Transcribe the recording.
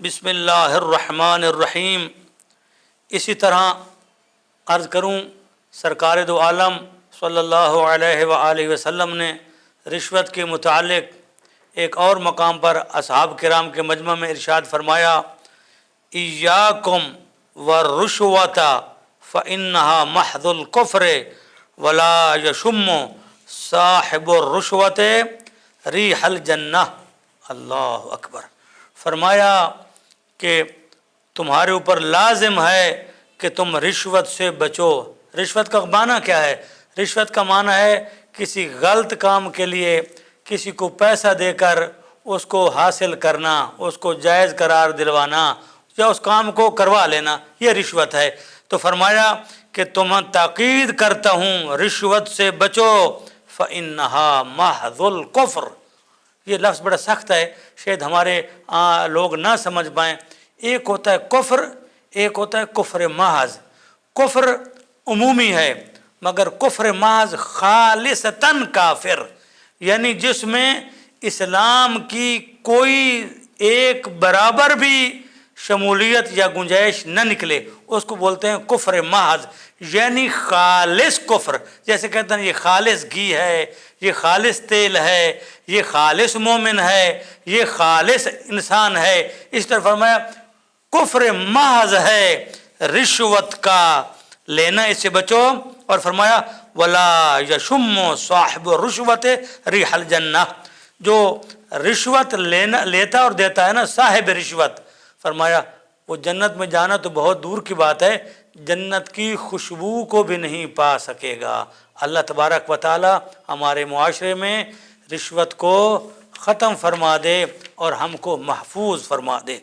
بسم اللہ الرحمن الرحیم۔ اسی طرح عرض کروں، سرکار دو عالم صلی اللہ علیہ وآلہ وسلم نے رشوت کے متعلق ایک اور مقام پر اصحاب کرام کے مجمع میں ارشاد فرمایا، ایاکم والرشوۃ فإنہا محض الکفر ولا یشم صاحب الرشوۃ ریح الجنہ۔ اللہ اکبر۔ فرمایا کہ تمہارے اوپر لازم ہے کہ تم رشوت سے بچو۔ رشوت کا معنی کیا ہے؟ رشوت کا معنی ہے کسی غلط کام کے لیے کسی کو پیسہ دے کر اس کو حاصل کرنا، اس کو جائز قرار دلوانا یا اس کام کو کروا لینا، یہ رشوت ہے۔ تو فرمایا کہ تم تاکید کرتا ہوں رشوت سے بچو، فإنہا محض الکفر۔ یہ لفظ بڑا سخت ہے، شاید ہمارے لوگ نہ سمجھ پائیں۔ ایک ہوتا ہے کفر، ایک ہوتا ہے کفر محض۔ کفر عمومی ہے، مگر کفر محض خالصتاً کافر، یعنی جس میں اسلام کی کوئی ایک برابر بھی شمولیت یا گنجائش نہ نکلے، اس کو بولتے ہیں کفر محض، یعنی خالص کفر۔ جیسے کہتے ہیں یہ خالص گھی ہے، یہ خالص تیل ہے، یہ خالص مومن ہے، یہ خالص انسان ہے۔ اس طرح فرمایا کفر محض ہے رشوت کا لینا، اس سے بچو۔ اور فرمایا ولا یشم صاحب الرشوۃ ریح الجنہ، جو رشوت لیتا اور دیتا ہے نا، صاحب رشوت، فرمایا وہ جنت میں جانا تو بہت دور کی بات ہے، جنت کی خوشبو کو بھی نہیں پا سکے گا۔ اللہ تبارک و تعالی ہمارے معاشرے میں رشوت کو ختم فرما دے اور ہم کو محفوظ فرما دے۔